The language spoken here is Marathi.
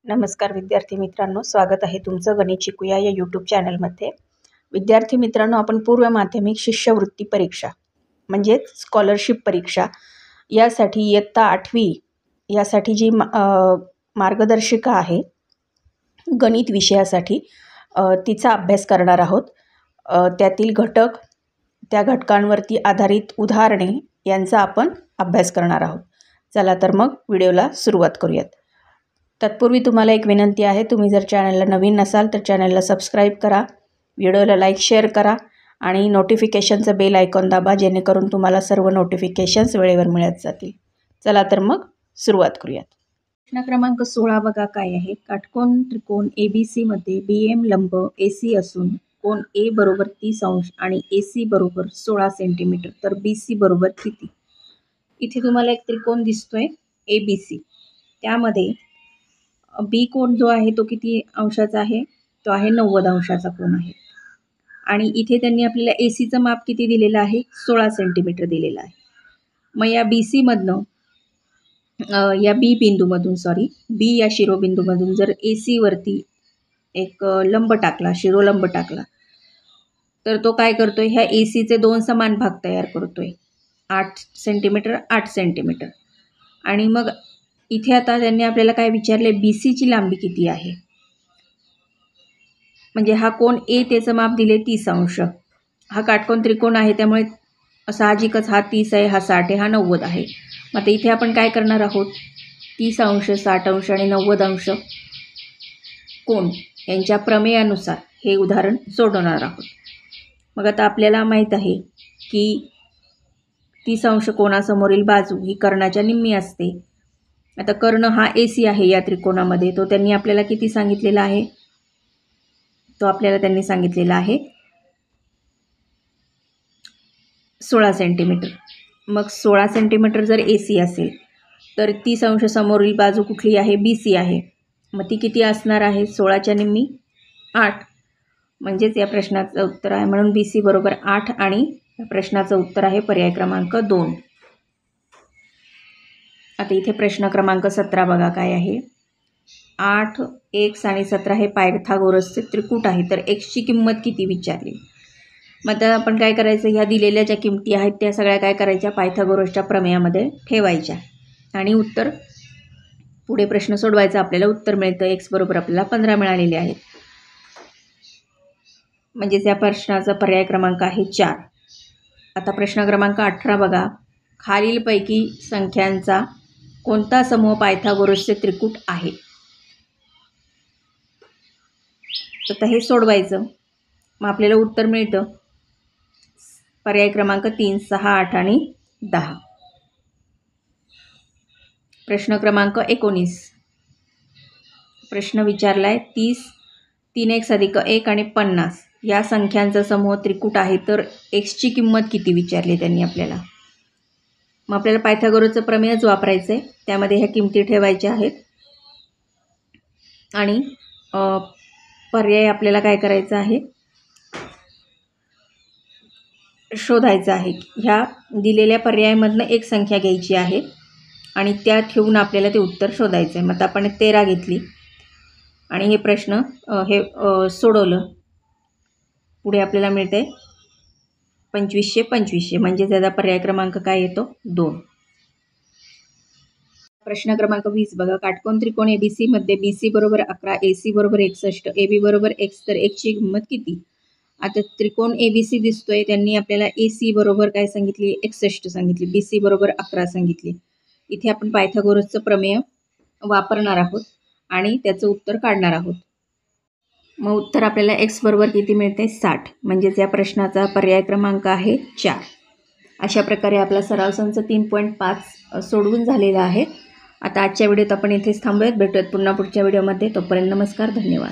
नमस्कार विद्यार्थी मित्रांनो, स्वागत आहे तुमचं गणित शिकूया या यूट्यूब चॅनलमध्ये। विद्यार्थी मित्रांनो, आपण पूर्व माध्यमिक शिष्यवृत्ती परीक्षा म्हणजेच स्कॉलरशिप परीक्षा यासाठी इयत्ता 8वी यासाठी जी मार्गदर्शिका आहे गणित विषयासाठी तिचा अभ्यास करणार आहोत। त्यातील घटक, त्या घटकांवरती आधारित उदाहरणे यांचा आपण अभ्यास करणार आहोत। चला तर मग व्हिडिओला सुरुवात करूयात। तत्पूर्वी तुम्हाला एक विनंती आहे, तुम्ही जर चॅनलला नवीन नसाल तर चॅनलला सबस्क्राईब करा, व्हिडिओला लाईक शेअर करा आणि नोटिफिकेशनचं बेल आयकॉन दाबा, जेणेकरून तुम्हाला सर्व नोटिफिकेशन्स वेळेवर मिळत जातील। चला तर मग सुरुवात करूयात। प्रश्न क्रमांक 16 बघा काय आहे। काटकोन त्रिकोण ABC मध्ये BM लंब AC असून कोन A बरोबर 30 अंश आणि AC बरोबर 16 सेंटीमीटर, तर BC बरोबर किती? इथे तुम्हाला एक त्रिकोण दिसतोय ABC, त्यामध्ये बी कोण जो आहे तो किती अंशाचा आहे? तो आहे 90 अंशाचा कोण आहे। आणि इथे त्यांनी आपल्याला ACचं माप किती दिलेलं आहे? 16 सेंटीमीटर दिलेलं आहे। मग या BC मधनं या बी बिंदूमधून बी या शिरोबिंदूमधून जर AC वरती एक लंब टाकला, शिरोलंब टाकला, तर तो काय करतोय? ह्या ACचे दोन समान भाग तयार करतोय, 8 सेंटीमीटर 8 सेंटीमीटर। आणि मग इथे आता त्यांनी आपल्याला काय विचारले? BCची लांबी किती आहे? म्हणजे हा कोण A त्याचं माप दिले 30 अंश। हा काटकोन त्रिकोण आहे, त्यामुळे साहजिकच हा 30 आहे, हा 60 आहे, हा 90 आहे। मग आता इथे आपण काय करणार आहोत? 30 अंश 60 अंश आणि 90 अंश कोण यांच्या प्रमेयानुसार हे उदाहरण सोडवणार आहोत। मग आता आपल्याला माहीत आहे की 30 अंश कोणासमोरील बाजू ही कर्णाच्या निम्मी असते। आता कर्ण हा AC आहे या त्रिकोणामध्ये, तो त्यांनी आपल्याला किती सांगितलेला आहे? तो आपल्याला त्यांनी सांगितलेला आहे 16 सेंटीमीटर। मग 16 सेंटीमीटर जर AC असेल तर 30 अंश समोरील बाजू कुठली आहे? BC आहे। मग ती किती असणार आहे? 16च्या निम्मी 8, म्हणजेच या प्रश्नाचं उत्तर आहे, म्हणून BC बरोबर 8 आणि या प्रश्नाचं उत्तर आहे पर्याय क्रमांक 2। आता इथे प्रश्न क्रमांक 17 बघा काय आहे। 8, x आणि 17 हे पायथागोरसचे त्रिकूट आहे, तर xची किंमत किती विचारली? मग आता आपण काय करायचं? ह्या दिलेल्या ज्या किमती आहेत त्या सगळ्या काय करायच्या? पायथागोरसच्या प्रमेयामध्ये ठेवायच्या आणि उत्तर पुढे प्रश्न सोडवायचा, आपल्याला उत्तर मिळतं। x बरोबर आपल्याला 15 मिळालेले आहेत, म्हणजेच या प्रश्नाचा पर्याय क्रमांक आहे 4। आता प्रश्न क्रमांक 18 बघा। खालीलपैकी संख्यांचा कोणता समूह पायथागोरसचे त्रिकूट आहे? आता हे सोडवायचं, मग आपल्याला उत्तर मिळतं पर्याय क्रमांक 3 6 8 आणि 10। प्रश्न क्रमांक 19 प्रश्न विचारलाय 30 3x अधिक 1 आणि 50 या संख्यांचा समूह त्रिकूट आहे, तर xची किंमत किती विचारली त्यांनी आपल्याला? मग आपल्याला पायथागोरसचं प्रमेयच वापरायचं आहे, त्यामध्ये ह्या किमती ठेवायच्या आहेत आणि पर्याय आपल्याला काय करायचं आहे? शोधायचं आहे। ह्या दिलेल्या पर्यायामधनं एक संख्या घ्यायची आहे आणि त्या ठेवून आपल्याला ते उत्तर शोधायचं आहे। मग आपण 13 घेतली आणि हे प्रश्न सोडवलं, पुढे आपल्याला मिळते 2500 2500, म्हणजे त्याचा पर्याय क्रमांक काय येतो? 2। प्रश्न क्रमांक 20 बघा। काटकोन त्रिकोण ABC मध्ये BC बरोबर 11, AC बरोबर 61, AB बरोबर x, तर xची किंमत किती? आता त्रिकोण ABC दिसतोय, त्यांनी आपल्याला AC बरोबर काय सांगितली? 61 सांगितली, BC बरोबर 11 सांगितली। इथे आपण पायथागोरसचं प्रमेय वापरणार आहोत आणि त्याचं उत्तर काढणार आहोत। मग उत्तर आपल्याला x बरोबर किती मिळते? 60, म्हणजेच या प्रश्नाचा पर्याय क्रमांक आहे 4। अशा प्रकारे आपला सराव संच 3.5 सोडवून झालेला आहे। आता आजच्या व्हिडिओत आपण इथेच थांबूयात, भेटूयात पुन्हा पुढच्या व्हिडिओमध्ये। तोपर्यंत नमस्कार, धन्यवाद।